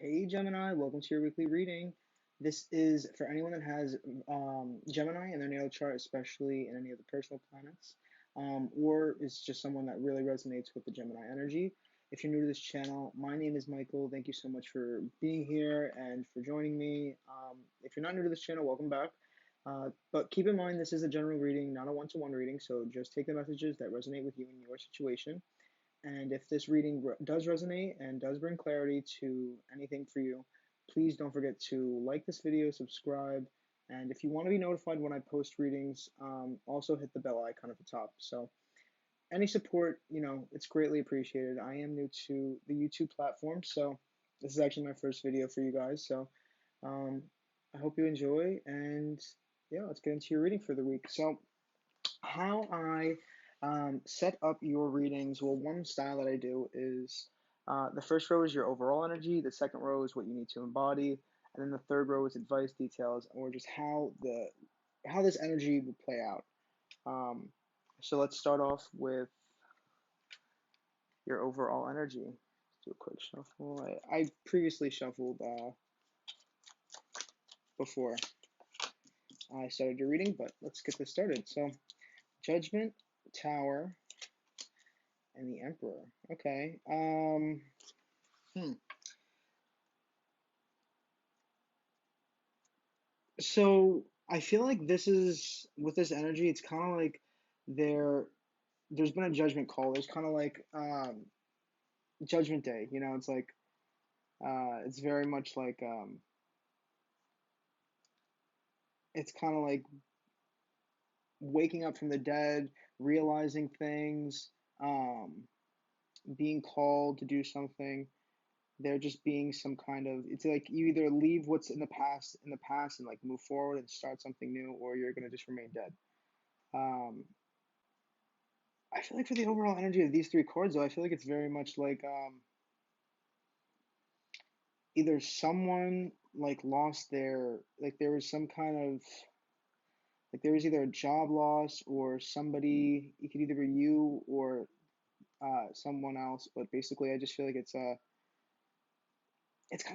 Hey Gemini, welcome to your weekly reading. This is for anyone that has Gemini in their natal chart, especially in any of the personal planets, or is just someone that really resonates with the Gemini energy. If you're new to this channel, my name is Michael. Thank you so much for being here and for joining me. If you're not new to this channel, welcome back. But keep in mind, this is a general reading, not a one-to-one reading, so just take the messages that resonate with you in your situation. And if this reading does resonate and does bring clarity to anything for you, please don't forget to like this video, subscribe, and if you want to be notified when I post readings, also hit the bell icon at the top. So any support, it's greatly appreciated. I am new to the YouTube platform, so this is actually my first video for you guys. So um, I hope you enjoy, and yeah, let's get into your reading for the week. So how I set up your readings, well, one style that I do is the first row is your overall energy, the second row is what you need to embody, and then the third row is advice details or just how this energy will play out. Um, so let's start off with your overall energy. Let's do a quick shuffle. I previously shuffled before I started your reading, but let's get this started. So Judgment, Tower, and the Emperor. Okay. Hmm. So I feel like this is with this energy, it's kind of like there there's been a judgment call. There's kind of like Judgment Day, it's like it's very much like it's kind of like waking up from the dead, realizing things, um, being called to do something. There just being some kind of, it's like you either leave what's in the past and like move forward and start something new, or you're gonna just remain dead. Um, I feel like for the overall energy of these three chords, though, I feel like it's very much like either someone like lost their, like there was some kind of, like there was either a job loss or somebody, it could either be you or someone else, but basically I just feel like it's kind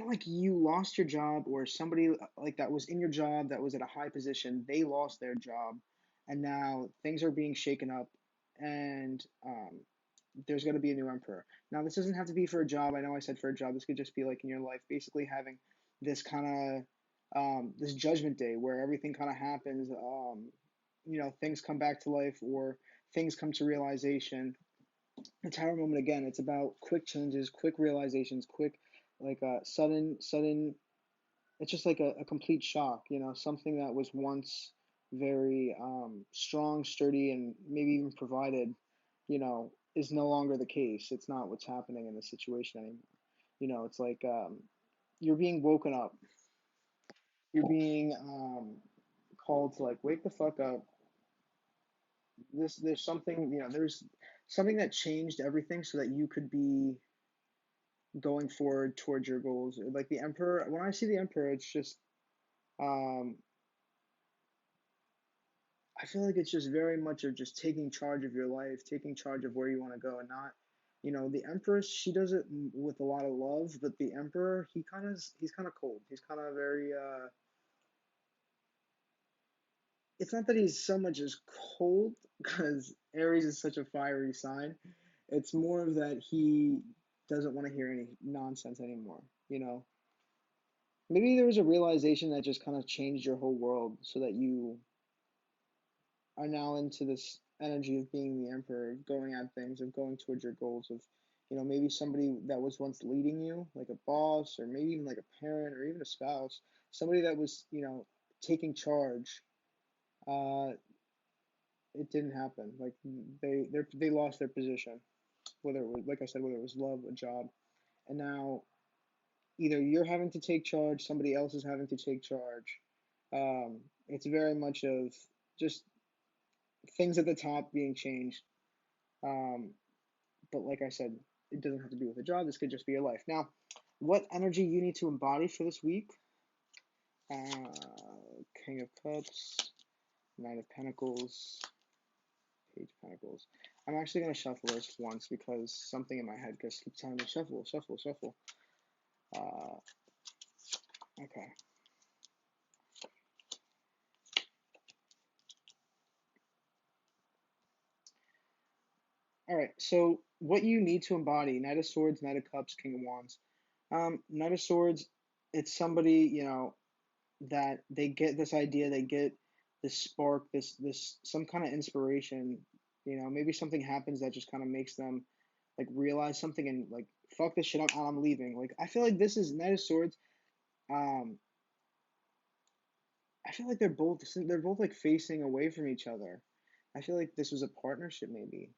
of like you lost your job or somebody like that was in your job that was at a high position, they lost their job, and now things are being shaken up, and there's going to be a new emperor. Now, this doesn't have to be for a job. I know I said for a job. This could just be like in your life, basically having this kind of this judgment day where everything kind of happens. Things come back to life or things come to realization. The Tower moment again. It's about quick changes, quick realizations, quick like sudden. It's just like a complete shock. Something that was once very strong, sturdy, and maybe even provided is no longer the case. It's not what's happening in the situation anymore. It's like you're being woken up. You're being called to like wake the fuck up. There's something, there's something that changed everything so that you could be going forward towards your goals. Like the Emperor, when I see the Emperor, it's just um, I feel like it's just very much of just taking charge of your life, taking charge of where you want to go, and not, the Empress. She does it with a lot of love, but the Emperor, he's kind of cold. He's kind of very. It's not that he's so much as cold because Aries is such a fiery sign. It's more of that he doesn't want to hear any nonsense anymore. Maybe there was a realization that just kind of changed your whole world, so that you are now into this energy of being the emperor, of going at things, of going towards your goals, of maybe somebody that was once leading you, like a boss, or maybe even like a parent, or even a spouse, somebody that was taking charge. Uh, it didn't happen. Like they lost their position, whether it was, like I said, whether it was love, a job, and now either you're having to take charge, somebody else is having to take charge. It's very much of just things at the top being changed. Um, but like I said, it doesn't have to be with a job. This could just be your life. Now, what energy you need to embody for this week? King of Cups, Knight of Pentacles, Page of Pentacles. I'm actually going to shuffle this once because something in my head just keeps telling me shuffle, shuffle, shuffle. Uh, Okay. All right. So what you need to embody: Knight of Swords, Knight of Cups, King of Wands. Knight of Swords, it's somebody, that they get this idea, they get this spark, this some kind of inspiration. Maybe something happens that just kind of makes them like realize something and like fuck this shit, I'm leaving. Like I feel like this is Knight of Swords. Um, I feel like they're both like facing away from each other. I feel like this was a partnership, maybe.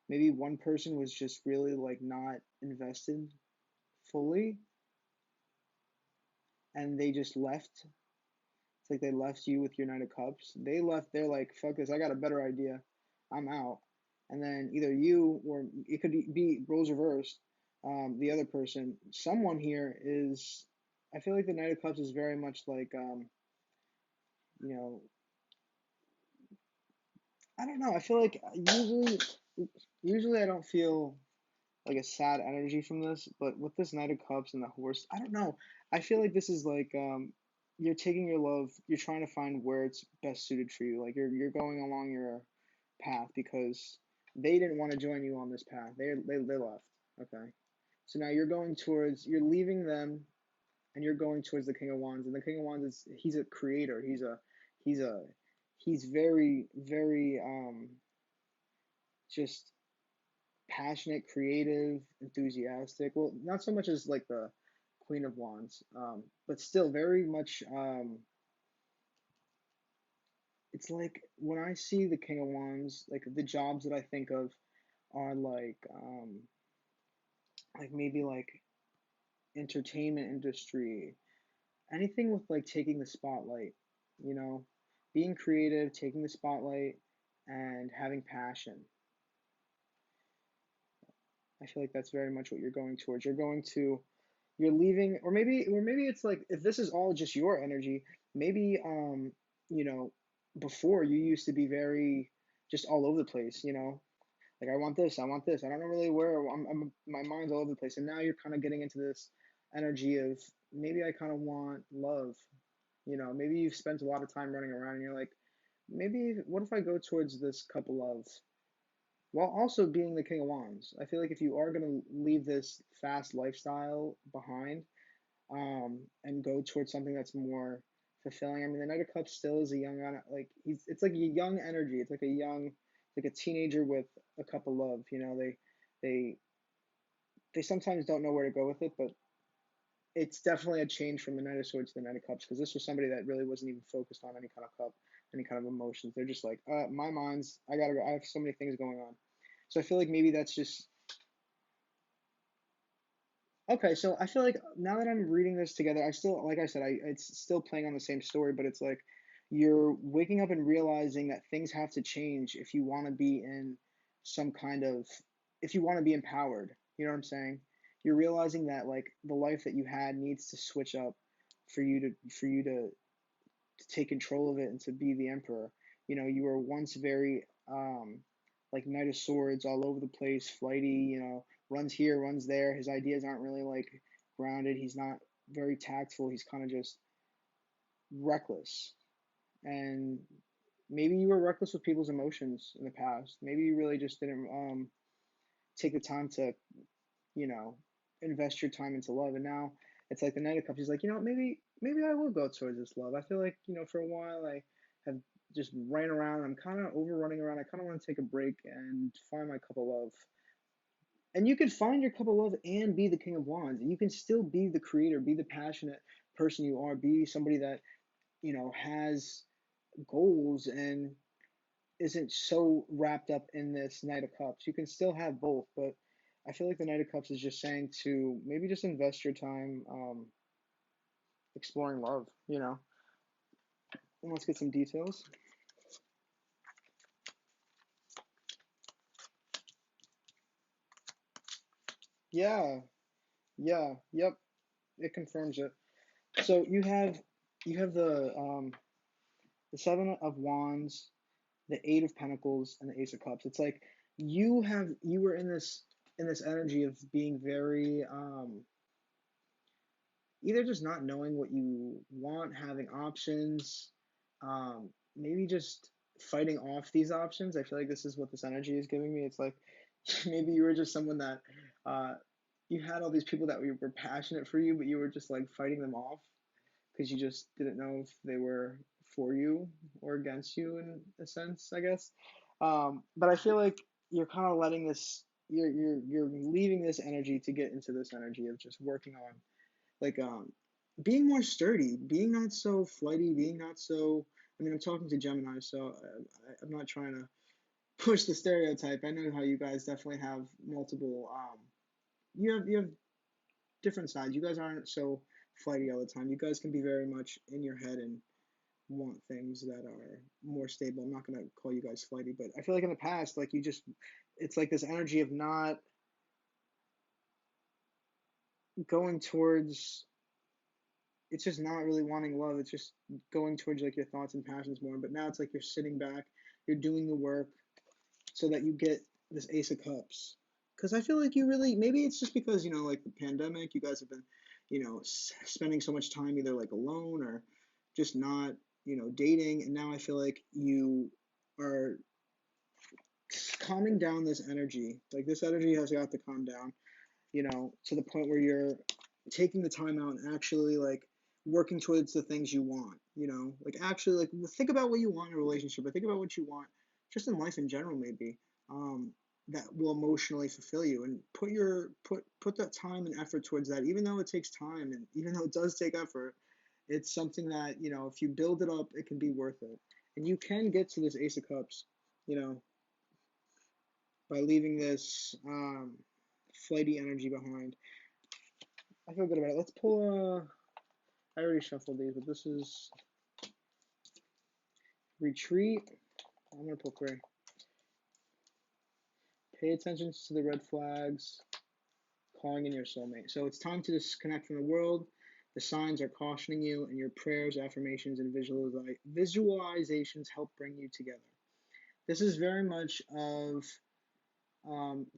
Maybe one person was just really like not invested fully, and they just left. It's like they left you with your Knight of Cups. They left. They're like, fuck this. I got a better idea. I'm out. And then either you, or it could be roles reversed. The other person, someone here is. I feel like the Knight of Cups is very much like, you know, I don't know. I feel like usually I don't feel like a sad energy from this, but with this Knight of Cups and the horse, I don't know. I feel like this is like, you're taking your love, you're trying to find where it's best suited for you. Like you're going along your path because they didn't want to join you on this path. They left. Okay. So now you're leaving them and you're going towards the King of Wands. And the King of Wands he's a creator. He's a he's very, very just passionate, creative, enthusiastic. Well, not so much as like the Queen of Wands, but still very much. It's like when I see the King of Wands, like the jobs that I think of are like maybe like entertainment industry, anything with like taking the spotlight, you know, being creative, taking the spotlight, and having passion. I feel like that's very much what you're going towards. You're leaving, or maybe it's like if this is all just your energy, maybe you know before you used to be very just all over the place, like I want this, I don't know really where, my mind's all over the place, and now you're kind of getting into this energy of maybe I kind of want love. Maybe you've spent a lot of time running around and you're like, maybe what if I go towards this couple of, while also being the King of Wands. I feel like if you are going to leave this fast lifestyle behind, and go towards something that's more fulfilling. I mean, the Knight of Cups still is a young, like it's like a young energy. It's like like a teenager with a cup of love. They they sometimes don't know where to go with it, but it's definitely a change from the Knight of Swords to the Knight of Cups because this was somebody that really wasn't even focused on any kind of cup, any kind of emotions. They're just like, my mind's, I gotta go. I have so many things going on. So I feel like maybe that's just okay. So I feel like now that I'm reading this together, I still, like I said, it's still playing on the same story, but it's like you're waking up and realizing that things have to change if you want to be in some kind of, if you want to be empowered. You know what I'm saying? You're realizing that like the life that you had needs to switch up for you to take control of it and to be the emperor. You were once very like Knight of Swords, all over the place, flighty. Runs here, runs there. His ideas aren't really like grounded. He's not very tactful. He's kind of just reckless. And maybe you were reckless with people's emotions in the past. Maybe you really just didn't take the time to you know, invest your time into love. And now it's like the Knight of Cups. He's like, maybe I will go towards this love. I feel like, for a while I have just ran around. I'm kind of over running around. I kind of want to take a break and find my cup of love. And you can find your cup of love and be the King of Wands. You can still be the creator, be the passionate person you are, be somebody that, has goals and isn't so wrapped up in this Knight of Cups. You can still have both, but I feel like the Knight of Cups is just saying to maybe just invest your time exploring love, And let's get some details. Yeah, yeah, yep, it confirms it. So you have the Seven of Wands, the Eight of Pentacles, and the Ace of Cups. It's like you were in this energy of being very either just not knowing what you want, having options, maybe just fighting off these options. I feel like this is what this energy is giving me. It's like maybe you were just someone that uh, you had all these people that were passionate for you, but you were just like fighting them off because you just didn't know if they were for you or against you in a sense, I guess. But I feel like you're kind of letting this, you're leaving this energy to get into this energy of just working on like being more sturdy, being not so flighty, being not so. I mean, I'm talking to Gemini, so I'm not trying to push the stereotype. I know how you guys definitely have multiple. You have different sides. You guys aren't so flighty all the time. You guys can be very much in your head and want things that are more stable. I'm not gonna call you guys flighty, but I feel like in the past, like you just, it's like this energy of not going towards. It's just not really wanting love. It's just going towards like your thoughts and passions more. But now it's like you're sitting back, you're doing the work, so that you get this Ace of Cups. Because I feel like you really, maybe it's just because, like the pandemic, you guys have been, spending so much time either like alone or just not, dating. And now I feel like you are calming down this energy. Like this energy has got to calm down, to the point where you're taking the time out and actually like working towards the things you want, like actually like think about what you want in a relationship or think about what you want just in life in general maybe, that will emotionally fulfill you and put that time and effort towards that, even though it takes time and even though it does take effort. It's something that, if you build it up, it can be worth it. And you can get to this Ace of Cups, you know, by leaving this flighty energy behind. I feel good about it. Let's pull I already shuffled these, but this is retreat. I'm gonna pull three. Pay attention to the red flags, calling in your soulmate. So it's time to disconnect from the world. The signs are cautioning you, and your prayers, affirmations, and visualizations help bring you together. This is very much of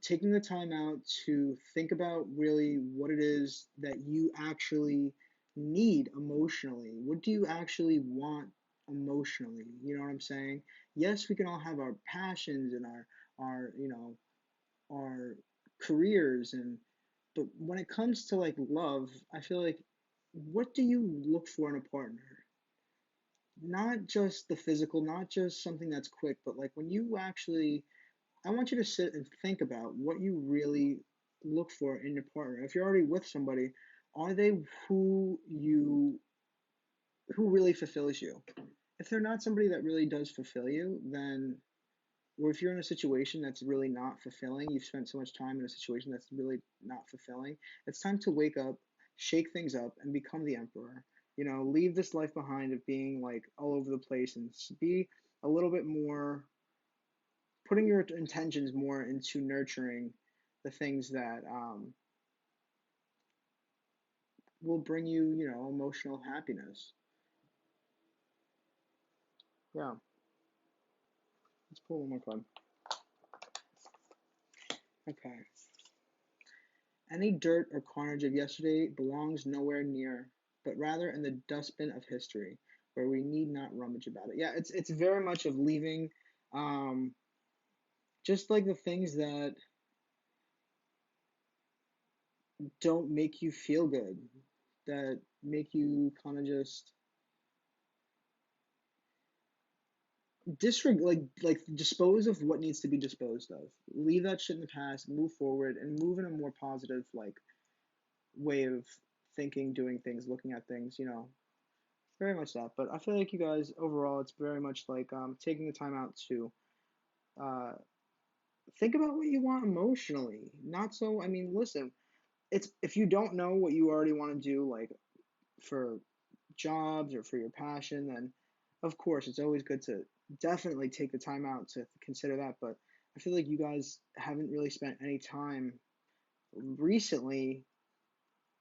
taking the time out to think about really what it is that you actually need emotionally. What do you actually want emotionally? You know what I'm saying? Yes, we can all have our passions and our careers, and but when it comes to like love, I feel like what do you look for in a partner? Not just the physical, not just something that's quick, but like when you actually, I want you to sit and think about what you really look for in your partner. If you're already with somebody, are they who really fulfills you? If they're not somebody that really does fulfill you, then, or if you're in a situation that's really not fulfilling, you've spent so much time in a situation that's really not fulfilling, it's time to wake up, shake things up, and become the emperor. Leave this life behind of being like all over the place and be a little bit more, putting your intentions more into nurturing the things that will bring you, emotional happiness. Yeah, let's pull one more card. Okay. Any dirt or carnage of yesterday belongs nowhere near, but rather in the dustbin of history, where we need not rummage about it. Yeah, it's very much of leaving, um, just like the things that don't make you feel good, that make you kind of just like dispose of what needs to be disposed of. Leave that shit in the past, move forward, and move in a more positive like way of thinking, doing things, looking at things. Very much that. But I feel like you guys overall, it's very much like taking the time out to uh, think about what you want emotionally. Not so. I mean, listen, it's if you don't know what you already want to do, like for jobs or for your passion, then of course it's always good to definitely take the time out to consider that. But I feel like you guys haven't really spent any time recently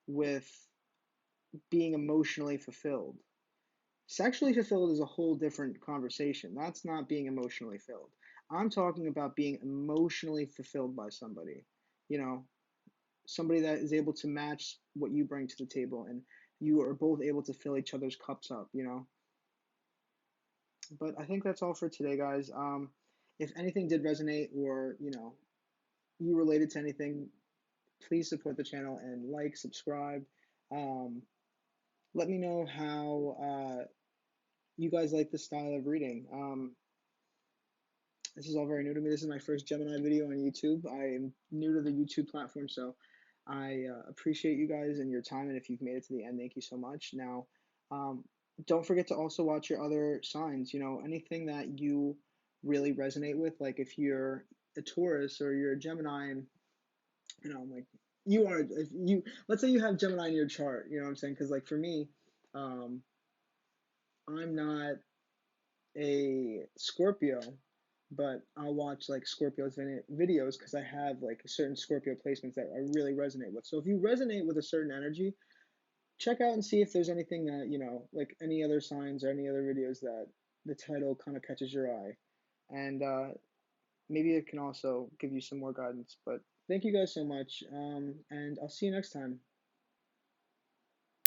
with being emotionally fulfilled. Sexually fulfilled is a whole different conversation. That's not being emotionally filled. I'm talking about being emotionally fulfilled by somebody. You know, somebody that is able to match what you bring to the table and you are both able to fill each other's cups up, you know. But I think that's all for today, guys. If anything did resonate, or you related to anything, please support the channel and like, subscribe. Um, Let me know how you guys like this style of reading. This is all very new to me. This is my first Gemini video on YouTube. I am new to the YouTube platform, so I appreciate you guys and your time. And if you've made it to the end, thank you so much. Now, um, don't forget to also watch your other signs. Anything that you really resonate with. Like if you're a Taurus or you're a Gemini, and like you are, if you let's say you have Gemini in your chart. You know what I'm saying? Because like for me, um, I'm not a Scorpio, but I'll watch like Scorpio's videos because I have like certain Scorpio placements that I really resonate with. So if you resonate with a certain energy, check out and see if there's anything that, like any other signs or any other videos that the title kind of catches your eye. And maybe it can also give you some more guidance. But thank you guys so much. And I'll see you next time.